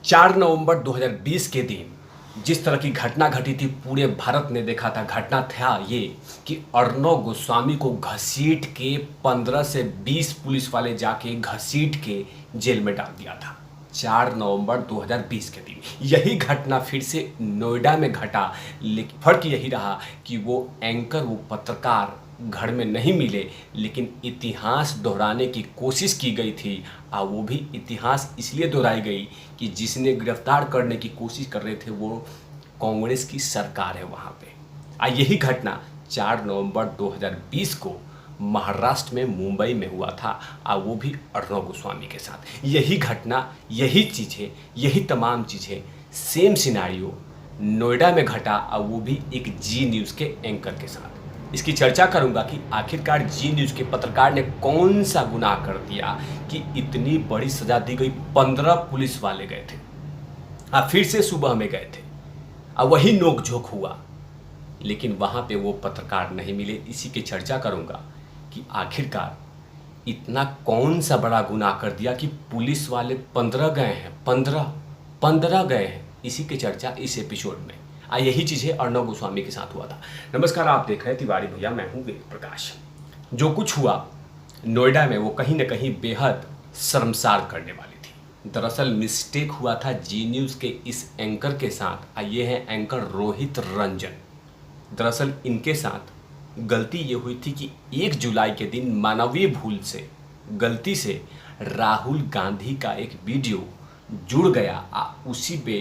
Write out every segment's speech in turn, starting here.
4 नवंबर 2020 के दिन जिस तरह की घटना घटी थी पूरे भारत ने देखा था। घटना था ये कि अर्णव गोस्वामी को घसीट के 15 से 20 पुलिस वाले जाके घसीट के जेल में डाल दिया था। 4 नवंबर 2020 के दिन यही घटना फिर से नोएडा में घटा, लेकिन फर्क यही रहा कि वो एंकर, वो पत्रकार घर में नहीं मिले, लेकिन इतिहास दोहराने की कोशिश की गई थी। और वो भी इतिहास इसलिए दोहराई गई कि जिसने गिरफ्तार करने की कोशिश कर रहे थे वो कांग्रेस की सरकार है वहाँ पे। यही घटना 4 नवंबर 2020 को महाराष्ट्र में मुंबई में हुआ था, और वो भी अर्णव गोस्वामी के साथ। यही घटना, यही चीज़ें, यही तमाम चीज़ें, सेम सिनारियो नोएडा में घटा, और वो भी एक जी न्यूज़ के एंकर के साथ। इसकी चर्चा करूंगा कि आखिरकार जी न्यूज़ के पत्रकार ने कौन सा गुनाह कर दिया कि इतनी बड़ी सजा दी गई। 15 पुलिस वाले गए थे, फिर से सुबह में गए थे, और वही नोकझोंक हुआ, लेकिन वहां पे वो पत्रकार नहीं मिले। इसी की चर्चा करूंगा कि आखिरकार इतना कौन सा बड़ा गुनाह कर दिया कि पुलिस वाले 15 गए हैं, 15 गए हैं। इसी की चर्चा इस एपिसोड में। यही चीज़ें अर्णव गोस्वामी के साथ हुआ था। नमस्कार, आप देख रहे हैं तिवारी भैया, मैं हूं वेद प्रकाश। जो कुछ हुआ नोएडा में वो कहीं ना कहीं बेहद शर्मसार करने वाली थी। दरअसल मिस्टेक हुआ था जी न्यूज़ के इस एंकर के साथ। ये हैं एंकर रोहित रंजन। दरअसल इनके साथ गलती ये हुई थी कि 1 जुलाई के दिन मानवीय भूल से गलती से राहुल गांधी का एक वीडियो जुड़ गया। उसी पे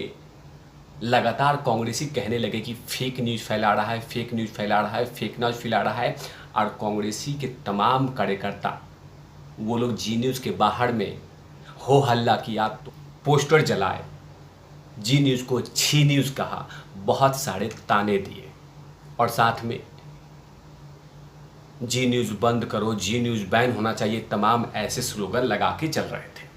लगातार कांग्रेसी कहने लगे कि फेक न्यूज़ फैला रहा है, फेक न्यूज़ फैला रहा है, फेक न्यूज़ फैला रहा है। और कांग्रेसी के तमाम कार्यकर्ता वो लोग जी न्यूज़ के बाहर में हो हल्ला किया, तो पोस्टर जलाए, जी न्यूज़ को छी न्यूज़ कहा, बहुत सारे ताने दिए, और साथ में जी न्यूज़ बंद करो, जी न्यूज़ बैन होना चाहिए, तमाम ऐसे स्लोगन लगा के चल रहे थे।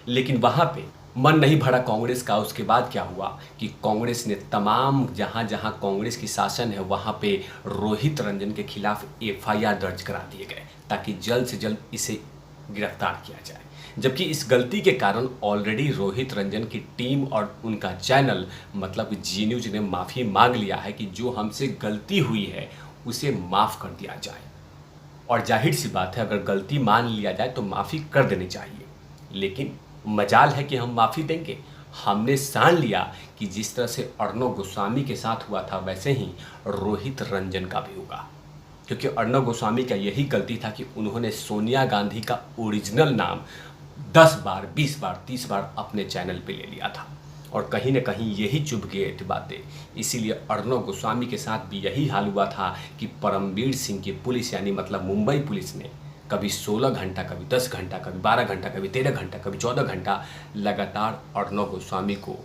लेकिन वहाँ पे मन नहीं भरा कांग्रेस का। उसके बाद क्या हुआ कि कांग्रेस ने तमाम जहाँ जहाँ कांग्रेस की शासन है वहाँ पे रोहित रंजन के खिलाफ एफआईआर दर्ज करा दिए गए, ताकि जल्द से जल्द इसे गिरफ्तार किया जाए। जबकि इस गलती के कारण ऑलरेडी रोहित रंजन की टीम और उनका चैनल मतलब जी न्यूज़ ने माफ़ी मांग लिया है कि जो हमसे गलती हुई है उसे माफ़ कर दिया जाए। और जाहिर सी बात है, अगर गलती मान लिया जाए तो माफ़ी कर देनी चाहिए। लेकिन मजाल है कि हम माफ़ी देंगे। हमने ठान लिया कि जिस तरह से अर्णव गोस्वामी के साथ हुआ था वैसे ही रोहित रंजन का भी होगा। क्योंकि अर्णव गोस्वामी का यही गलती था कि उन्होंने सोनिया गांधी का ओरिजिनल नाम 10 बार, 20 बार, 30 बार अपने चैनल पे ले लिया था, और कहीं ना कहीं यही चुभ गए थे बातें। इसीलिए अर्णव गोस्वामी के साथ भी यही हाल हुआ था कि परमवीर सिंह की पुलिस यानी मतलब मुंबई पुलिस ने कभी 16 घंटा, कभी 10 घंटा, कभी 12 घंटा, कभी 13 घंटा, कभी 14 घंटा लगातार अर्णव गोस्वामी को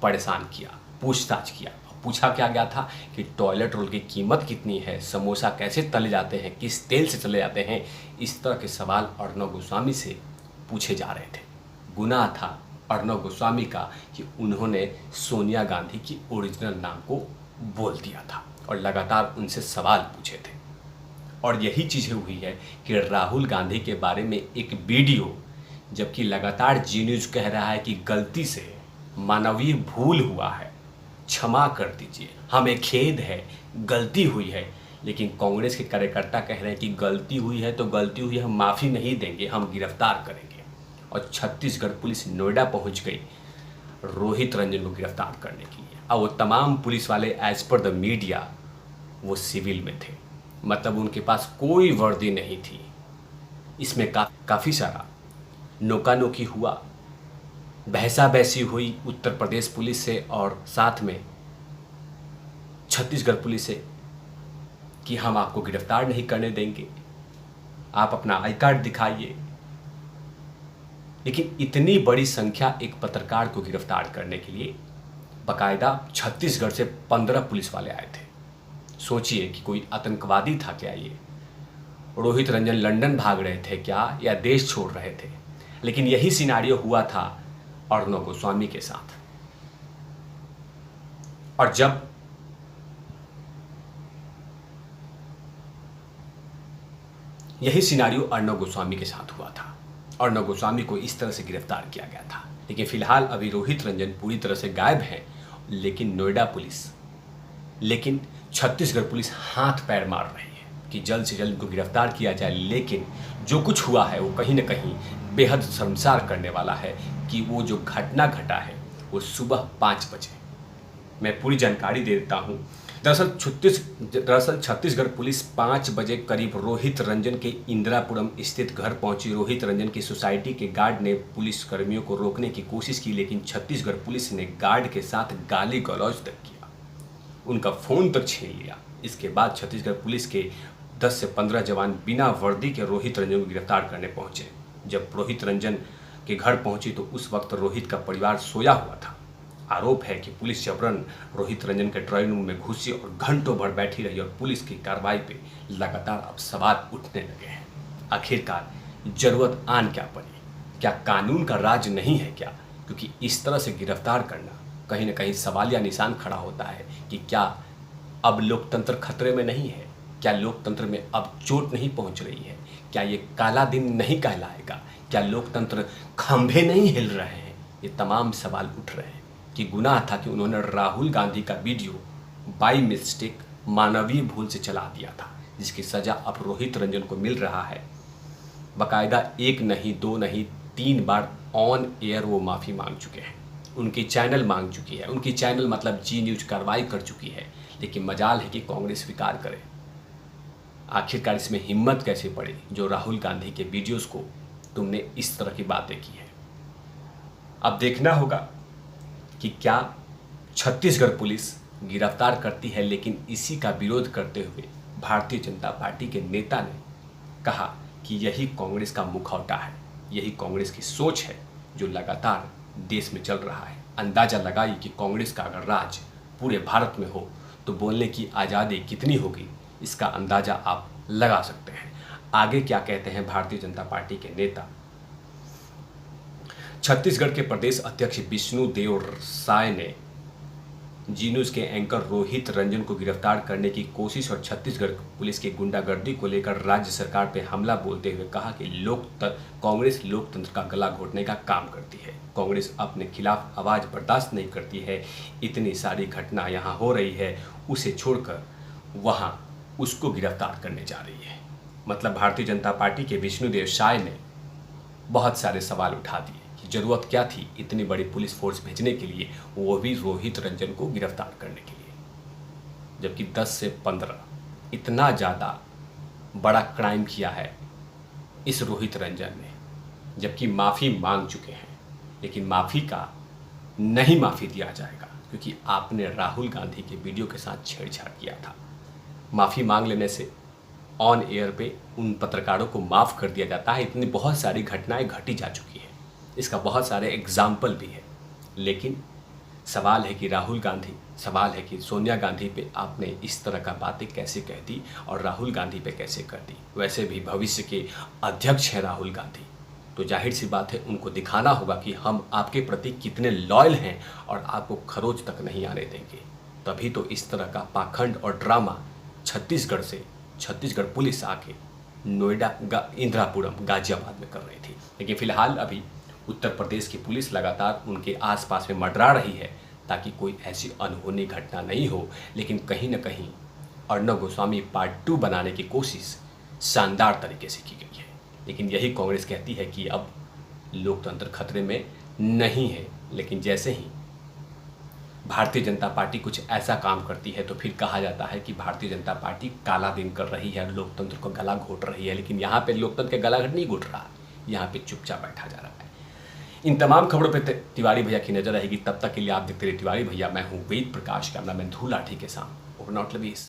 परेशान किया, पूछताछ किया। पूछा क्या गया था कि टॉयलेट रोल की कीमत कितनी है, समोसा कैसे तले जाते हैं, किस तेल से तले जाते हैं। इस तरह के सवाल अर्णव गोस्वामी से पूछे जा रहे थे। गुनाह था अर्णव गोस्वामी का कि उन्होंने सोनिया गांधी की ओरिजिनल नाम को बोल दिया था और लगातार उनसे सवाल पूछे थे। और यही चीज़ें हुई है कि राहुल गांधी के बारे में एक वीडियो, जबकि लगातार जी न्यूज़ कह रहा है कि गलती से मानवीय भूल हुआ है, क्षमा कर दीजिए, हमें खेद है, गलती हुई है, लेकिन कांग्रेस के कार्यकर्ता कह रहे हैं कि गलती हुई है तो गलती हुई है, हम माफ़ी नहीं देंगे, हम गिरफ्तार करेंगे। और छत्तीसगढ़ पुलिस नोएडा पहुंच गई रोहित रंजन को गिरफ्तार करने के लिए। और वो तमाम पुलिस वाले एज पर द मीडिया वो सिविल में थे, मतलब उनके पास कोई वर्दी नहीं थी। इसमें काफ़ी सारा नोका नोकी हुआ, बहसा बहसी हुई उत्तर प्रदेश पुलिस से और साथ में छत्तीसगढ़ पुलिस से कि हम आपको गिरफ्तार नहीं करने देंगे, आप अपना आई कार्ड दिखाइए। लेकिन इतनी बड़ी संख्या एक पत्रकार को गिरफ्तार करने के लिए बाकायदा छत्तीसगढ़ से 15 पुलिस वाले आए थे। सोचिए कि कोई आतंकवादी था क्या ये? रोहित रंजन लंदन भाग रहे थे क्या, या देश छोड़ रहे थे? लेकिन यही सिनारियो हुआ था अर्णव गोस्वामी के साथ। और जब यही सिनारियो अर्णव गोस्वामी के साथ हुआ था, अर्णब गोस्वामी को इस तरह से गिरफ्तार किया गया था। लेकिन फिलहाल अभी रोहित रंजन पूरी तरह से गायब हैं, लेकिन छत्तीसगढ़ पुलिस हाथ पैर मार रही है कि जल्द से जल्द इनको गिरफ्तार किया जाए। लेकिन जो कुछ हुआ है वो कहीं न कहीं बेहद शर्मसार करने वाला है कि वो जो घटना घटा है वो सुबह 5 बजे। मैं पूरी जानकारी दे देता हूँ। दरअसल छत्तीसगढ़ पुलिस 5 बजे करीब रोहित रंजन के इंदिरापुरम स्थित घर पहुंची। रोहित रंजन की सोसाइटी के गार्ड ने पुलिस कर्मियों को रोकने की कोशिश की, लेकिन छत्तीसगढ़ पुलिस ने गार्ड के साथ गाली गलौज तक किया, उनका फ़ोन तक छीन लिया। इसके बाद छत्तीसगढ़ पुलिस के 10 से 15 जवान बिना वर्दी के रोहित रंजन को गिरफ्तार करने पहुंचे। जब रोहित रंजन के घर पहुंची तो उस वक्त रोहित का परिवार सोया हुआ था। आरोप है कि पुलिस जबरन रोहित रंजन के ड्राइंग रूम में घुसी और घंटों भर बैठी रही और पुलिस की कार्रवाई पे लगातार अब सवाल उठने लगे हैं। आखिरकार जरूरत आन क्या पड़ी? क्या कानून का राज नहीं है क्या? क्योंकि इस तरह से गिरफ्तार करना कहीं ना कहीं सवालिया निशान खड़ा होता है कि क्या अब लोकतंत्र खतरे में नहीं है? क्या लोकतंत्र में अब चोट नहीं पहुंच रही है? क्या ये काला दिन नहीं कहलाएगा? क्या लोकतंत्र खंभे नहीं हिल रहे हैं? ये तमाम सवाल उठ रहे हैं कि गुनाह था कि उन्होंने राहुल गांधी का वीडियो बाई मिस्टेक मानवीय भूल से चला दिया था, जिसकी सज़ा अब रोहित रंजन को मिल रहा है। बाकायदा 1 नहीं 2 नहीं 3 बार ऑन एयर वो माफ़ी मांग चुके हैं। उनकी चैनल मांग चुकी है, उनकी चैनल मतलब जी न्यूज कार्रवाई कर चुकी है। लेकिन मजाल है कि कांग्रेस स्वीकार करे। आखिरकार इसमें हिम्मत कैसे पड़ी जो राहुल गांधी के वीडियोस को तुमने इस तरह की बातें की है? अब देखना होगा कि क्या छत्तीसगढ़ पुलिस गिरफ्तार करती है। लेकिन इसी का विरोध करते हुए भारतीय जनता पार्टी के नेता ने कहा कि यही कांग्रेस का मुखौटा है, यही कांग्रेस की सोच है जो लगातार देश में चल रहा है। अंदाज़ा लगाइए कि कांग्रेस का अगर राज पूरे भारत में हो तो बोलने की आज़ादी कितनी होगी, इसका अंदाज़ा आप लगा सकते हैं। आगे क्या कहते हैं भारतीय जनता पार्टी के नेता? छत्तीसगढ़ के प्रदेश अध्यक्ष विष्णुदेव साय ने जी न्यूज़ के एंकर रोहित रंजन को गिरफ्तार करने की कोशिश और छत्तीसगढ़ पुलिस की गुंडागर्दी को लेकर राज्य सरकार पर हमला बोलते हुए कहा कि कांग्रेस लोकतंत्र का गला घोटने का काम करती है। कांग्रेस अपने खिलाफ आवाज़ बर्दाश्त नहीं करती है। इतनी सारी घटना यहाँ हो रही है, उसे छोड़कर वहाँ उसको गिरफ्तार करने जा रही है। मतलब भारतीय जनता पार्टी के विष्णुदेव साय ने बहुत सारे सवाल उठा दिए कि ज़रूरत क्या थी इतनी बड़ी पुलिस फोर्स भेजने के लिए, वो भी रोहित रंजन को गिरफ्तार करने के लिए। जबकि 10 से 15 इतना ज़्यादा बड़ा क्राइम किया है इस रोहित रंजन ने, जबकि माफ़ी मांग चुके हैं। लेकिन माफ़ी का नहीं माफ़ी दिया जाएगा क्योंकि आपने राहुल गांधी के वीडियो के साथ छेड़छाड़ किया था। माफ़ी मांग लेने से ऑन एयर पे उन पत्रकारों को माफ़ कर दिया जाता है। इतनी बहुत सारी घटनाएं घटी जा चुकी है, इसका बहुत सारे एग्जाम्पल भी है। लेकिन सवाल है कि राहुल गांधी, सवाल है कि सोनिया गांधी पे आपने इस तरह का बातें कैसे कह दी और राहुल गांधी पे कैसे कर दी। वैसे भी भविष्य के अध्यक्ष हैं राहुल गांधी, तो जाहिर सी बात है उनको दिखाना होगा कि हम आपके प्रति कितने लॉयल हैं और आपको खरोच तक नहीं आने देंगे। तभी तो इस तरह का पाखंड और ड्रामा छत्तीसगढ़ पुलिस आके नोएडा इंदिरापुरम गाजियाबाद में कर रही थी। लेकिन फिलहाल अभी उत्तर प्रदेश की पुलिस लगातार उनके आसपास में मंडरा रही है ताकि कोई ऐसी अनहोनी घटना नहीं हो। लेकिन कहीं ना कहीं अर्णब गोस्वामी पार्ट 2 बनाने की कोशिश शानदार तरीके से की गई है। लेकिन यही कांग्रेस कहती है कि अब लोकतंत्र खतरे में नहीं है। लेकिन जैसे ही भारतीय जनता पार्टी कुछ ऐसा काम करती है तो फिर कहा जाता है कि भारतीय जनता पार्टी काला दिन कर रही है, लोकतंत्र को गला घोट रही है। लेकिन यहाँ पे लोकतंत्र के गला नहीं घोट रहा, यहाँ पे चुपचाप बैठा जा रहा है। इन तमाम खबरों पे तिवारी भैया की नजर रहेगी। तब तक के लिए आप देखते रहिए तिवारी भैया। मैं हूँ वेद प्रकाश, कैमरामैन धूल लाठी के साथ। ओवर नॉट लवीज।